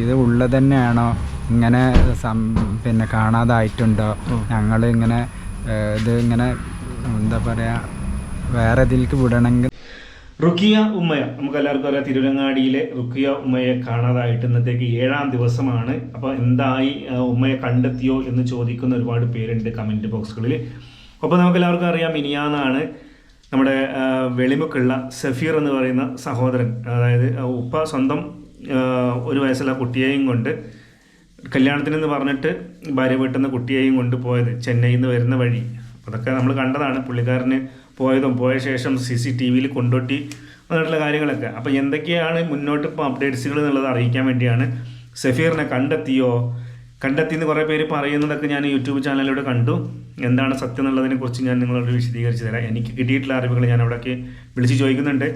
ഇത് ഉള്ളത് തന്നെയാണോ, ഇങ്ങനെ പിന്നെ കാണാതായിട്ടുണ്ടോ, ഞങ്ങൾ ഇങ്ങനെ ഇത് ഇങ്ങനെ എന്താ പറയുക വേറെ ഇതിലേക്ക് വിടണമെങ്കിൽ. റുക്കിയ ഉമ്മയ, നമുക്ക് എല്ലാവർക്കും അറിയാം, തിരുവരങ്ങാടിയിലെ റുക്കിയ ഉമ്മയെ കാണാതായിട്ട് ഇന്നത്തേക്ക് 7ാം ദിവസമാണ്. അപ്പോൾ എന്തായി, ഉമ്മയെ കണ്ടെത്തിയോ എന്ന് ചോദിക്കുന്ന ഒരുപാട് പേരുണ്ട് കമൻറ്റ് ബോക്സുകളിൽ. അപ്പോൾ നമുക്ക് എല്ലാവർക്കും അറിയാം, മിനിയാന്നാണ് നമ്മുടെ വെളിമുക്കുള്ള സഫീർ എന്ന് പറയുന്ന സഹോദരൻ, അതായത് ഉപ്പ സ്വന്തം 1 വയസ്സുള്ള കുട്ടിയെയും കൊണ്ട് കല്യാണത്തിനെന്ന് പറഞ്ഞിട്ട് ഭാര്യ വീട്ടിൽ നിന്ന് കുട്ടിയെയും കൊണ്ട് പോയത് ചെന്നൈയിൽ നിന്ന് വരുന്ന വഴി. അതൊക്കെ നമ്മൾ കണ്ടതാണ്, പുള്ളിക്കാരന് പോയതും പോയ ശേഷം CCTVയിൽ കൊണ്ടോട്ടി അങ്ങനെയുള്ള കാര്യങ്ങളൊക്കെ. അപ്പോൾ എന്തൊക്കെയാണ് മുന്നോട്ട് ഇപ്പോൾ അപ്ഡേറ്റ്സുകൾ എന്നുള്ളത് അറിയിക്കാൻ വേണ്ടിയാണ്. സഫീറിനെ കണ്ടെത്തിയെന്ന് കുറേ പേര് പറയുന്നതൊക്കെ ഞാൻ യൂട്യൂബ് ചാനലിലൂടെ കണ്ടു. എന്താണ് സത്യം എന്നുള്ളതിനെ കുറിച്ച് ഞാൻ നിങ്ങളോട് വിശദീകരിച്ച് തരാം. എനിക്ക് കിട്ടിയിട്ടുള്ള അറിവുകൾ ഞാൻ അവിടേക്ക് വിളിച്ച് ചോദിക്കുന്നുണ്ട്.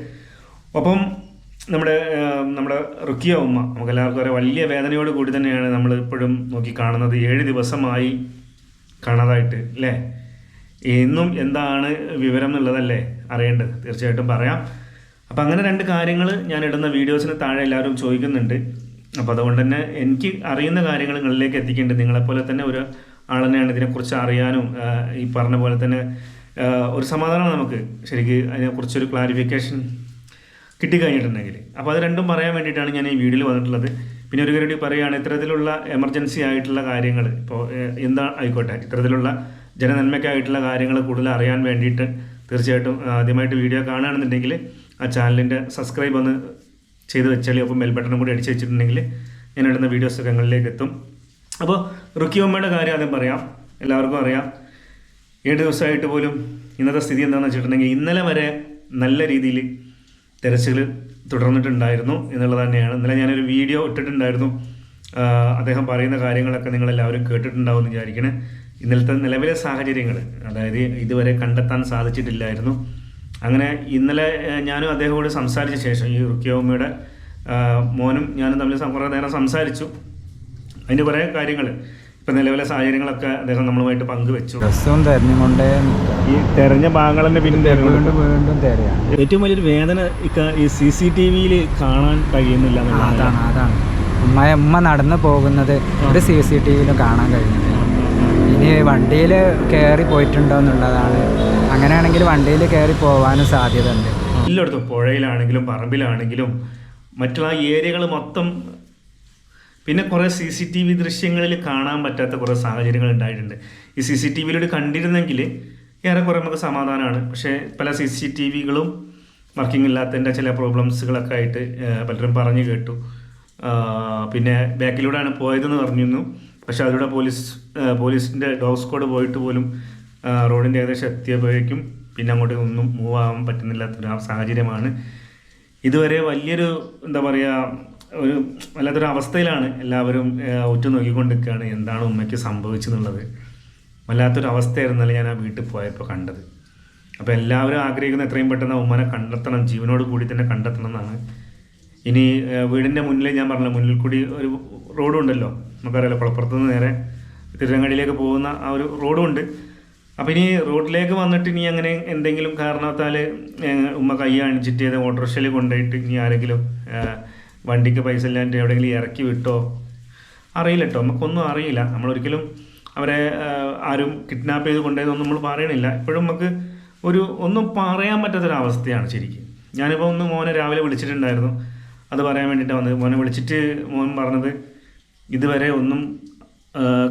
ഒപ്പം നമ്മുടെ റുക്കിയ ഉമ്മ, നമുക്ക് എല്ലാവർക്കും അറിയാം, വലിയ വേദനയോട് കൂടി തന്നെയാണ് നമ്മൾ ഇപ്പോഴും നോക്കി കാണുന്നത്. 7 ദിവസമായി കാണാതായിട്ട് അല്ലേ. എന്നും എന്താണ് വിവരം എന്നുള്ളതല്ലേ അറിയേണ്ടത്, തീർച്ചയായിട്ടും പറയാം. അപ്പം അങ്ങനെ 2 കാര്യങ്ങൾ ഞാൻ ഇടുന്ന വീഡിയോസിന് താഴെ എല്ലാവരും ചോദിക്കുന്നുണ്ട്. അപ്പോൾ അതുകൊണ്ട് തന്നെ എനിക്ക് അറിയുന്ന കാര്യങ്ങൾ നിങ്ങളിലേക്ക് എത്തിക്കേണ്ടത്. നിങ്ങളെപ്പോലെ തന്നെ ഒരു ആളെന്നെയാണ് ഇതിനെക്കുറിച്ച് അറിയാനും ഈ പറഞ്ഞ പോലെ തന്നെ ഒരു സമാധാനം നമുക്ക് ശരിക്കും അതിനെക്കുറിച്ചൊരു ക്ലാരിഫിക്കേഷൻ കിട്ടിക്കഴിഞ്ഞിട്ടുണ്ടെങ്കിൽ. അപ്പോൾ അത് രണ്ടും പറയാൻ വേണ്ടിയിട്ടാണ് ഞാൻ ഈ വീഡിയോയിൽ വന്നിട്ടുള്ളത്. പിന്നെ ഒരു കാര്യം പറയുകയാണ്, ഇത്തരത്തിലുള്ള എമർജൻസി ആയിട്ടുള്ള കാര്യങ്ങൾ, ഇപ്പോൾ എന്താ ആയിക്കോട്ടെ, ഇത്തരത്തിലുള്ള ജനനന്മയ്ക്കായിട്ടുള്ള കാര്യങ്ങൾ കൂടുതൽ അറിയാൻ വേണ്ടിയിട്ട് തീർച്ചയായിട്ടും ആദ്യമായിട്ട് വീഡിയോ കാണുകയാണെന്നുണ്ടെങ്കിൽ ആ ചാനലിൻ്റെ സബ്സ്ക്രൈബ് ഒന്ന് ചെയ്ത് വെച്ചാൽ, ഒപ്പം ബെൽ ബട്ടണും കൂടി അടിച്ച് വെച്ചിട്ടുണ്ടെങ്കിൽ ഞാൻ ഇടുന്ന വീഡിയോസൊക്കെ നിങ്ങളിലേക്ക് എത്തും. അപ്പോൾ റുക്കിയമ്മയുടെ കാര്യം ആദ്യം പറയാം. എല്ലാവർക്കും അറിയാം, 7 ദിവസമായിട്ട് പോലും ഇന്നത്തെ സ്ഥിതി എന്താണെന്ന് വെച്ചിട്ടുണ്ടെങ്കിൽ ഇന്നലെ വരെ നല്ല രീതിയിൽ തെരച്ചിൽ തുടർന്നിട്ടുണ്ടായിരുന്നു എന്നുള്ളത് തന്നെയാണ്. ഇന്നലെ ഞാനൊരു വീഡിയോ ഇട്ടിട്ടുണ്ടായിരുന്നു. അദ്ദേഹം പറയുന്ന കാര്യങ്ങളൊക്കെ നിങ്ങളെല്ലാവരും കേട്ടിട്ടുണ്ടാവും എന്ന് വിചാരിക്കണേ. ഇന്നലത്തെ നിലവിലെ സാഹചര്യങ്ങൾ, അതായത് ഇതുവരെ കണ്ടെത്താൻ സാധിച്ചിട്ടില്ലായിരുന്നു. അങ്ങനെ ഇന്നലെ ഞാനും അദ്ദേഹത്തോട് സംസാരിച്ച ശേഷം, ഈ റുക്കിയമ്മയുടെ മോനും ഞാനും തമ്മിൽ കുറേ നേരം സംസാരിച്ചു. അതിൻ്റെ കുറേ കാര്യങ്ങൾ, ഇപ്പം നിലവിലെ സാഹചര്യങ്ങളൊക്കെ അദ്ദേഹം നമ്മളുമായിട്ട് പങ്കുവെച്ചു. ദിവസവും തെരഞ്ഞുകൊണ്ടേ ഈ തെരഞ്ഞ ഭാഗങ്ങൾ തന്നെ വീണ്ടും വീണ്ടും തെരയാണ്. ഏറ്റവും വലിയൊരു വേദന ഈ CCTVയിൽ കാണാൻ കഴിയുന്നില്ല. അതാണ് ഉമ്മ നടന്നു പോകുന്നത് ഒരു CCTVയിലും കാണാൻ കഴിയുന്നില്ല. ഇനി വണ്ടിയിൽ കയറി പോയിട്ടുണ്ടോ എന്നുള്ളതാണ്. അങ്ങനെയാണെങ്കിൽ വണ്ടിയിൽ കയറി പോകാനും സാധ്യത ഉണ്ട്. എല്ലായിടത്തും പുഴയിലാണെങ്കിലും പറമ്പിലാണെങ്കിലും മറ്റുള്ള ഏരിയകൾ മൊത്തം. പിന്നെ കുറേ CCTV ദൃശ്യങ്ങളിൽ കാണാൻ പറ്റാത്ത കുറേ സാഹചര്യങ്ങൾ ഉണ്ടായിട്ടുണ്ട്. ഈ CCTVയിലൂടെ കണ്ടിരുന്നെങ്കിൽ ഏറെക്കുറെ നമുക്ക് സമാധാനമാണ്. പക്ഷേ പല CCTVകളും വർക്കിംഗ് ഇല്ലാത്തതിൻ്റെ ചില പ്രോബ്ലംസുകളൊക്കെ ആയിട്ട് പലരും പറഞ്ഞു കേട്ടു. പിന്നെ ബാക്കിലൂടെയാണ് പോയതെന്ന് പറഞ്ഞിരുന്നു. പക്ഷേ അതിലൂടെ പോലീസിൻ്റെ ഡോഗ് സ്ക്വാഡ് പോയിട്ട് പോലും റോഡിൻ്റെ ഏകദേശം എത്തിയപ്പോഴേക്കും പിന്നെ അങ്ങോട്ട് ഒന്നും മൂവ് ആവാൻ പറ്റുന്നില്ലാത്തൊരു സാഹചര്യമാണ്. ഇതുവരെ വലിയൊരു എന്താ പറയുക, ഒരു വല്ലാത്തൊരു അവസ്ഥയിലാണ് എല്ലാവരും ഉറ്റുനോക്കിക്കൊണ്ടിരിക്കുകയാണ്. എന്താണ് ഉമ്മയ്ക്ക് സംഭവിച്ചെന്നുള്ളത് വല്ലാത്തൊരു അവസ്ഥയായിരുന്നല്ലേ ഞാൻ ആ വീട്ടിൽ പോയപ്പോൾ കണ്ടത്. അപ്പോൾ എല്ലാവരും ആഗ്രഹിക്കുന്ന എത്രയും പെട്ടെന്ന് ഉമ്മനെ കണ്ടെത്തണം, ജീവനോട് കൂടി തന്നെ കണ്ടെത്തണം എന്നാണ്. ഇനി വീടിൻ്റെ മുന്നിൽ ഞാൻ പറഞ്ഞ മുന്നിൽ കൂടി ഒരു റോഡും ഉണ്ടല്ലോ, നമുക്കറിയാലോ, കുളപ്പുറത്തുനിന്ന് നേരെ തിരുവരങ്ങാടിയിലേക്ക് പോകുന്ന ആ ഒരു റോഡും ഉണ്ട്. അപ്പോൾ ഇനി റോഡിലേക്ക് വന്നിട്ട് ഇനി അങ്ങനെ എന്തെങ്കിലും കാരണത്താൽ ഉമ്മ കൈ കാണിച്ചിട്ട് ഓട്ടോറിക്ഷയിൽ കൊണ്ടുപോയിട്ട് ഇനി ആരെങ്കിലും വണ്ടിക്ക് പൈസ ഇല്ലാണ്ട് എവിടെയെങ്കിലും ഇറക്കി വിട്ടോ അറിയില്ല കേട്ടോ, നമുക്കൊന്നും അറിയില്ല. നമ്മളൊരിക്കലും അവരെ ആരും കിഡ്നാപ്പ് ചെയ്ത് കൊണ്ടുപോയതൊന്നും നമ്മൾ പറയണില്ല. ഇപ്പോഴും നമുക്ക് ഒന്നും പറയാൻ പറ്റാത്തൊരവസ്ഥയാണ് ശരിക്കും. ഞാനിപ്പോൾ മോനെ രാവിലെ വിളിച്ചിട്ടുണ്ടായിരുന്നു, അത് പറയാൻ വേണ്ടിയിട്ടാണ് വന്നത്. മോനെ വിളിച്ചിട്ട് മോൻ പറഞ്ഞത് ഇതുവരെ ഒന്നും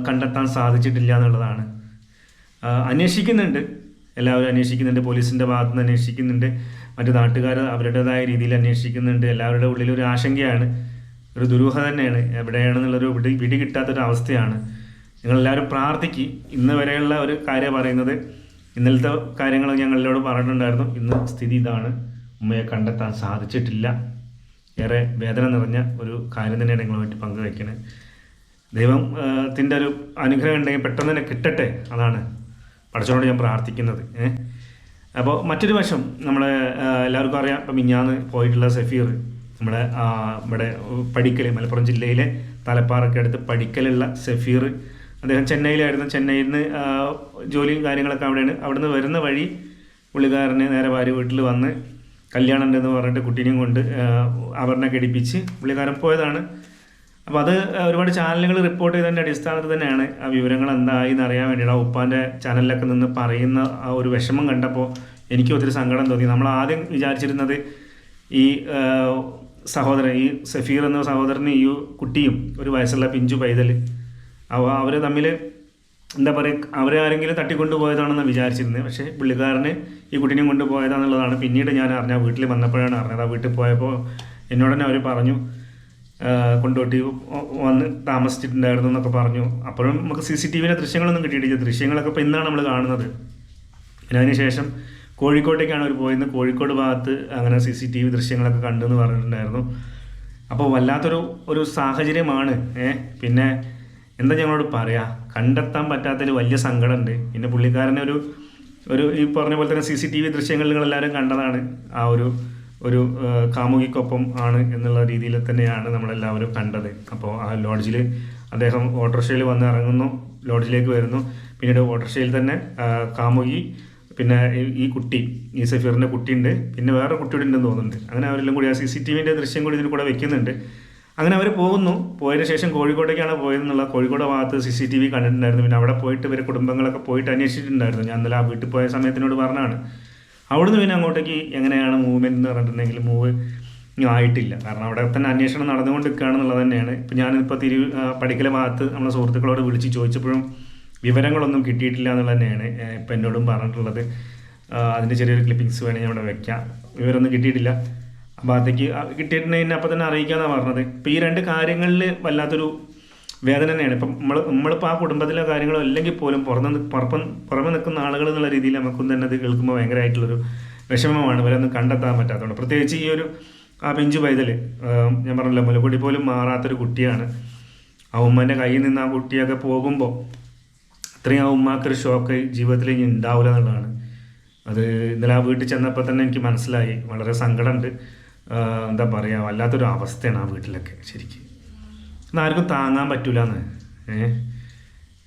കണ്ടെത്താൻ സാധിച്ചിട്ടില്ല എന്നുള്ളതാണ്. അന്വേഷിക്കുന്നുണ്ട്, എല്ലാവരും അന്വേഷിക്കുന്നുണ്ട്, പോലീസിൻ്റെ ഭാഗത്തുനിന്ന് അന്വേഷിക്കുന്നുണ്ട്, മറ്റു നാട്ടുകാർ അവരുടേതായ രീതിയിൽ അന്വേഷിക്കുന്നുണ്ട്. എല്ലാവരുടെ ഉള്ളിലൊരു ആശങ്കയാണ്, ഒരു ദുരൂഹത തന്നെയാണ്, എവിടെയാണെന്നുള്ളൊരു പിടി കിട്ടാത്തൊരവസ്ഥയാണ്. നിങ്ങളെല്ലാവരും പ്രാർത്ഥിക്കുക. ഇന്ന് വരെയുള്ള ഒരു കാര്യം പറയുന്നത്, ഇന്നലത്തെ കാര്യങ്ങൾ ഞങ്ങളോട് പറഞ്ഞിട്ടുണ്ടായിരുന്നു. ഇന്ന് സ്ഥിതി ഇതാണ്, ഉമ്മയെ കണ്ടെത്താൻ സാധിച്ചിട്ടില്ല. ഏറെ വേദന നിറഞ്ഞ ഒരു കാര്യം തന്നെയാണ് നിങ്ങളുമായിട്ട് പങ്കുവയ്ക്കുന്നത്. ദൈവത്തിൻ്റെ ഒരു അനുഗ്രഹം ഉണ്ടെങ്കിൽ പെട്ടെന്ന് തന്നെ കിട്ടട്ടെ, അതാണ് പഠിച്ചോണ്ട് ഞാൻ പ്രാർത്ഥിക്കുന്നത്. അപ്പോൾ മറ്റൊരു വശം, നമ്മളെ എല്ലാവർക്കും അറിയാം, ഇപ്പം മിഞ്ഞാന്ന് പോയിട്ടുള്ള സഫീർ, നമ്മുടെ ഇവിടെ പടിക്കൽ, മലപ്പുറം ജില്ലയിലെ തലപ്പാറയ്ക്ക് അടുത്ത് പടിക്കലുള്ള സഫീർ, അദ്ദേഹം ചെന്നൈയിലായിരുന്നു. ചെന്നൈയിൽ നിന്ന് ജോലിയും കാര്യങ്ങളൊക്കെ അവിടെയാണ്. അവിടുന്ന് വരുന്ന വഴി പുള്ളിക്കാരന് നേരെ ഭാര്യ വീട്ടിൽ വന്ന് കല്യാണം ഉണ്ടെന്ന് പറഞ്ഞിട്ട് കുട്ടീനെയും കൊണ്ട് അവരിനെ കടിപ്പിച്ച് പുള്ളിക്കാരൻ പോയതാണ്. അപ്പോൾ അത് ഒരുപാട് ചാനലുകൾ റിപ്പോർട്ട് ചെയ്തതിൻ്റെ അടിസ്ഥാനത്തിൽ തന്നെയാണ് ആ വിവരങ്ങൾ എന്തായി എന്നറിയാൻ വേണ്ടിയിട്ട് ആ ഉപ്പാൻ്റെ ചാനലിലൊക്കെ നിന്ന് പറയുന്ന ആ ഒരു വിഷമം കണ്ടപ്പോൾ എനിക്ക് ഒത്തിരി സങ്കടം തോന്നി. നമ്മൾ ആദ്യം വിചാരിച്ചിരുന്നത് ഈ സഹോദരൻ, ഈ സഫീർ എന്ന സഹോദരന് ഈ കുട്ടിയും ഒരു വയസ്സുള്ള പിഞ്ചു പൈതൽ, അവർ തമ്മിൽ എന്താ പറയുക, അവരെ ആരെങ്കിലും തട്ടിക്കൊണ്ടുപോയതാണെന്ന് വിചാരിച്ചിരുന്നത്. പക്ഷേ പുള്ളിക്കാരന് ഈ കുട്ടീനെയും കൊണ്ടുപോയതാണെന്നുള്ളതാണ് പിന്നീട് ഞാൻ അറിഞ്ഞ, വീട്ടിൽ വന്നപ്പോഴാണ് അറിഞ്ഞത്. ആ വീട്ടിൽ പോയപ്പോൾ എന്നോടനെ അവർ പറഞ്ഞു കൊണ്ടോട്ടി വന്ന് താമസിച്ചിട്ടുണ്ടായിരുന്നു എന്നൊക്കെ പറഞ്ഞു. അപ്പോഴും നമുക്ക് CCTV ദൃശ്യങ്ങളൊന്നും കിട്ടിയിട്ടില്ല. ദൃശ്യങ്ങളൊക്കെ ഇപ്പോൾ ഇന്നാണ് നമ്മൾ കാണുന്നത്. പിന്നെ അതിന് ശേഷം കോഴിക്കോട്ടേക്കാണ് അവർ പോയിരുന്നത്. കോഴിക്കോട് ഭാഗത്ത് അങ്ങനെ CCTV ദൃശ്യങ്ങളൊക്കെ കണ്ടെന്ന് പറഞ്ഞിട്ടുണ്ടായിരുന്നു. അപ്പോൾ വല്ലാത്തൊരു സാഹചര്യമാണ്. പിന്നെ എന്താ ഞങ്ങളോട് പറയാം, കണ്ടെത്താൻ പറ്റാത്തതിൽ വലിയ സങ്കടമുണ്ട്. പിന്നെ പുള്ളിക്കാരനെ ഒരു ഈ പറഞ്ഞ പോലെ തന്നെ CCTV ദൃശ്യങ്ങൾ നിങ്ങളെല്ലാവരും കണ്ടതാണ്. ആ ഒരു കാമുകിക്കൊപ്പം ആണ് എന്നുള്ള രീതിയിൽ തന്നെയാണ് നമ്മളെല്ലാവരും കണ്ടത്. അപ്പോൾ ആ ലോഡ്ജിൽ അദ്ദേഹം ഓട്ടോറിക്ഷയിൽ വന്ന് ഇറങ്ങുന്നു, ലോഡ്ജിലേക്ക് വരുന്നു. പിന്നീട് ഓട്ടോറിക്ഷയിൽ തന്നെ കാമുകി, പിന്നെ ഈ കുട്ടി, ഈ സഫീറിൻ്റെ കുട്ടിയുണ്ട്, പിന്നെ വേറെ കുട്ടിയുടെ ഉണ്ടെന്ന് തോന്നുന്നുണ്ട്. അങ്ങനെ അവരെല്ലാം കൂടി ആ CCTV ദൃശ്യം കൂടി ഇതിന് കൂടെ വെക്കുന്നുണ്ട്. അങ്ങനെ അവർ പോകുന്നു. പോയതിന് ശേഷം കോഴിക്കോട്ടേക്കാണ് പോയതെന്നുള്ള, കോഴിക്കോട് ഭാഗത്ത് CCTV കണ്ടിട്ടുണ്ടായിരുന്നു. പിന്നെ അവിടെ പോയിട്ട് ഇവരെ കുടുംബങ്ങളൊക്കെ പോയിട്ട് അന്വേഷിച്ചിട്ടുണ്ടായിരുന്നു. ഞാൻ ഇന്നലെ ആ വീട്ടിൽ പോയ സമയത്തിനോട് പറഞ്ഞാണ്. അവിടുന്ന് പിന്നെ അങ്ങോട്ടേക്ക് എങ്ങനെയാണ് മൂവ്മെൻറ്റ് എന്ന് പറഞ്ഞിട്ടുണ്ടെങ്കിൽ മൂവ് ആയിട്ടില്ല. കാരണം അവിടെ തന്നെ അന്വേഷണം നടന്നുകൊണ്ടിരിക്കുകയാണെന്നുള്ളത് തന്നെയാണ്. ഇപ്പം ഞാനിപ്പോൾ പഠിക്കലെ ഭാഗത്ത് നമ്മളെ സുഹൃത്തുക്കളോട് വിളിച്ച് ചോദിച്ചപ്പോഴും വിവരങ്ങളൊന്നും കിട്ടിയിട്ടില്ല എന്നുള്ളത് തന്നെയാണ് ഇപ്പം എന്നോടും പറഞ്ഞിട്ടുള്ളത്. അതിൻ്റെ ചെറിയൊരു ക്ലിപ്പിങ്സ് വേണമെങ്കിൽ അവിടെ വെക്കാം. വിവരമൊന്നും കിട്ടിയിട്ടില്ല. ആ ഭാഗത്തേക്ക് കിട്ടിയിട്ടുണ്ടെങ്കിൽ അപ്പം തന്നെ അറിയിക്കാമെന്നാണ് പറഞ്ഞത്. ഇപ്പോൾ ഈ രണ്ട് കാര്യങ്ങളിൽ വല്ലാത്തൊരു വേദന തന്നെയാണ്. ഇപ്പം നമ്മളിപ്പോൾ ആ കുടുംബത്തിലെ കാര്യങ്ങളോ അല്ലെങ്കിൽ പോലും പുറമെ നിൽക്കുന്ന ആളുകൾ എന്നുള്ള രീതിയിൽ നമുക്കും തന്നെ അത് കേൾക്കുമ്പോൾ ഭയങ്കരമായിട്ടുള്ളൊരു വിഷമമാണ്. ഇവരൊന്നും കണ്ടെത്താൻ പറ്റാത്തതുകൊണ്ട്. പ്രത്യേകിച്ച് ഈ ആ പിഞ്ചു പൈതൽ, ഞാൻ പറഞ്ഞല്ലോ, മുലകുടി പോലും മാറാത്തൊരു കുട്ടിയാണ്. ആ ഉമ്മൻ്റെ കയ്യിൽ നിന്ന് ആ കുട്ടിയൊക്കെ പോകുമ്പോൾ അത്രയും ആ ഉമ്മാക്കൊരു ഷോക്ക് ജീവിതത്തിൽ ഇനി ഉണ്ടാവില്ല എന്നുള്ളതാണ്. അത് ഇന്നലെ ആ വീട്ടിൽ ചെന്നപ്പോൾ തന്നെ എനിക്ക് മനസ്സിലായി. വളരെ സങ്കടമുണ്ട്. എന്താ പറയുക, വല്ലാത്തൊരു അവസ്ഥയാണ് ആ വീട്ടിലൊക്കെ ശരിക്കും. ആർക്കും താങ്ങാൻ പറ്റൂല എന്ന്.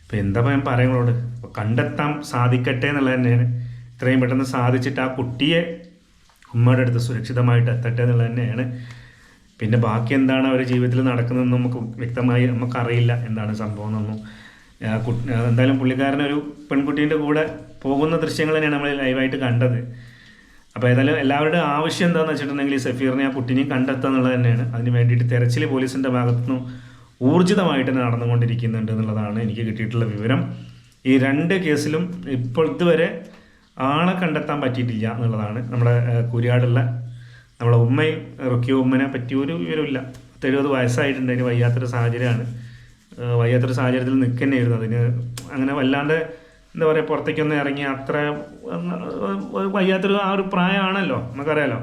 ഇപ്പം എന്താ ഞാൻ പറയുന്നതോട്, അപ്പോൾ കണ്ടെത്താൻ സാധിക്കട്ടെ എന്നുള്ളത് തന്നെയാണ്. ഇത്രയും പെട്ടെന്ന് സാധിച്ചിട്ട് ആ കുട്ടിയെ ഉമ്മയുടെ അടുത്ത് സുരക്ഷിതമായിട്ട് എത്തട്ടെ എന്നുള്ളത് തന്നെയാണ്. പിന്നെ ബാക്കി എന്താണ് അവരുടെ ജീവിതത്തിൽ നടക്കുന്നതെന്ന് നമുക്ക് വ്യക്തമായി നമുക്കറിയില്ല എന്താണ് സംഭവം എന്നൊന്നും. എന്തായാലും പുള്ളിക്കാരനൊരു പെൺകുട്ടീൻ്റെ കൂടെ പോകുന്ന ദൃശ്യങ്ങൾ തന്നെയാണ് നമ്മൾ ലൈവായിട്ട് കണ്ടത്. അപ്പോൾ ഏതായാലും എല്ലാവരുടെ ആവശ്യം എന്താണെന്ന് വെച്ചിട്ടുണ്ടെങ്കിൽ സഫീറിനെ ആ കുട്ടീനെയും കണ്ടെത്തുക എന്നുള്ളത് തന്നെയാണ്. അതിന് വേണ്ടിയിട്ട് തെരച്ചിൽ പോലീസിൻ്റെ ഭാഗത്തുനിന്നും ഊർജിതമായിട്ട് തന്നെ നടന്നുകൊണ്ടിരിക്കുന്നുണ്ട് എന്നുള്ളതാണ് എനിക്ക് കിട്ടിയിട്ടുള്ള വിവരം. ഈ രണ്ട് കേസിലും ഇപ്പോൾ ഇതുവരെ ആളെ കണ്ടെത്താൻ പറ്റിയിട്ടില്ല എന്നുള്ളതാണ്. നമ്മുടെ കുരിയാടുള്ള നമ്മളെ ഉമ്മയും റുക്കിയ ഉമ്മനെ പറ്റി ഒരു വിവരമില്ല. 70 വയസ്സായിട്ടുണ്ട്. അതിന് വയ്യാത്തൊരു സാഹചര്യമാണ്. വയ്യാത്തൊരു സാഹചര്യത്തിൽ നിൽക്കുന്നതായിരുന്നു. അതിന് അങ്ങനെ വല്ലാണ്ട് എന്താ പറയുക, പുറത്തേക്കൊന്നും ഇറങ്ങി അത്ര വയ്യാത്തൊരു ആ ഒരു പ്രായമാണല്ലോ, നമുക്കറിയാലോ.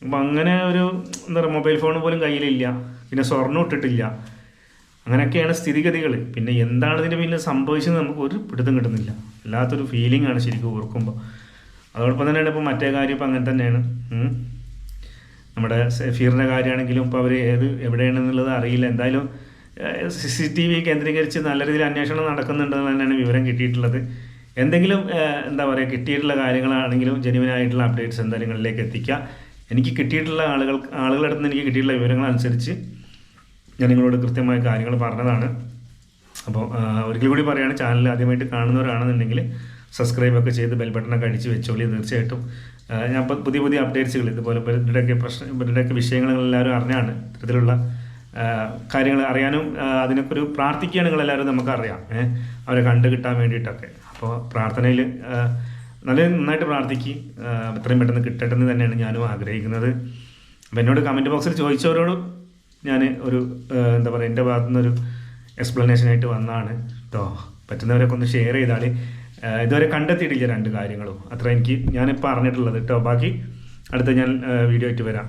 അപ്പം അങ്ങനെ എന്താ പറയുക, മൊബൈൽ ഫോൺ പോലും കയ്യിലില്ല. പിന്നെ സ്വർണ്ണം ഇട്ടിട്ടില്ല. അങ്ങനെയൊക്കെയാണ് സ്ഥിതിഗതികൾ. പിന്നെ എന്താണ് ഇതിൻ്റെ പിന്നിൽ സംഭവിച്ചത് നമുക്ക് ഒരു പിടുത്തം കിട്ടുന്നില്ല. വല്ലാത്തൊരു ഫീലിംഗ് ആണ് ശരിക്കും ഓർക്കുമ്പോൾ. അതോടൊപ്പം തന്നെയാണ് ഇപ്പോൾ മറ്റേ കാര്യം ഇപ്പം അങ്ങനെ തന്നെയാണ്. നമ്മുടെ സഫീറിൻ്റെ കാര്യമാണെങ്കിലും ഇപ്പോൾ അവർ എവിടെയാണെന്നുള്ളത് അറിയില്ല. എന്തായാലും CCTV കേന്ദ്രീകരിച്ച് നല്ല രീതിയിൽ അന്വേഷണം നടക്കുന്നുണ്ടെന്ന് തന്നെയാണ് വിവരം കിട്ടിയിട്ടുള്ളത്. എന്തെങ്കിലും എന്താ പറയുക, കിട്ടിയിട്ടുള്ള കാര്യങ്ങളാണെങ്കിലും ജെന്യുവനായിട്ടുള്ള അപ്ഡേറ്റ്സ് എന്തായാലും നിങ്ങളിലേക്ക് എത്തിക്കുക. എനിക്ക് കിട്ടിയിട്ടുള്ള ആളുകളുടെ അടുത്ത് നിന്ന് എനിക്ക് കിട്ടിയിട്ടുള്ള വിവരങ്ങളനുസരിച്ച് ഞാൻ നിങ്ങളോട് കൃത്യമായ കാര്യങ്ങൾ പറഞ്ഞതാണ്. അപ്പോൾ ഒരിക്കൽ കൂടി പറയുകയാണ്, ചാനൽ ആദ്യമായിട്ട് കാണുന്നവരാണെന്നുണ്ടെങ്കിൽ സബ്സ്ക്രൈബൊക്കെ ചെയ്ത് ബെൽ ബട്ടണൊക്കെ അടിച്ച് വെച്ചോളി. തീർച്ചയായിട്ടും ഞാൻ ഇപ്പോൾ പുതിയ അപ്ഡേറ്റ്സുകൾ ഇതുപോലെ ഇവരുടെയൊക്കെ വിഷയങ്ങൾ എല്ലാവരും അറിഞ്ഞാണ്. ഇത്തരത്തിലുള്ള കാര്യങ്ങൾ അറിയാനും അതിനൊക്കെ ഒരു പ്രാർത്ഥിക്കുകയാണ് നിങ്ങളെല്ലാവരും. നമുക്കറിയാം അവരെ കണ്ടു കിട്ടാൻ വേണ്ടിയിട്ടൊക്കെ. അപ്പോൾ പ്രാർത്ഥനയിൽ നന്നായിട്ട് പ്രാർത്ഥിക്കുക. എത്രയും പെട്ടെന്ന് കിട്ടട്ടെ എന്ന് തന്നെയാണ് ഞാനും ആഗ്രഹിക്കുന്നത്. അപ്പോൾ എന്നോട് കമൻറ്റ് ബോക്സിൽ ചോദിച്ചവരോട് ഞാൻ എന്താ പറയുക, എൻ്റെ ഭാഗത്തുനിന്നൊരു എക്സ്പ്ലനേഷനായിട്ട് വന്നതാണ് കേട്ടോ. പറ്റുന്നവരൊക്കെ ഒന്ന് ഷെയർ ചെയ്താൽ. ഇതുവരെ കണ്ടെത്തിയിട്ടില്ല രണ്ട് കാര്യങ്ങളും. അത്ര ഞാനിപ്പോൾ അറിഞ്ഞിട്ടുള്ളത് കേട്ടോ. ബാക്കി അടുത്ത ഞാൻ വീഡിയോ ആയിട്ട് വരാം.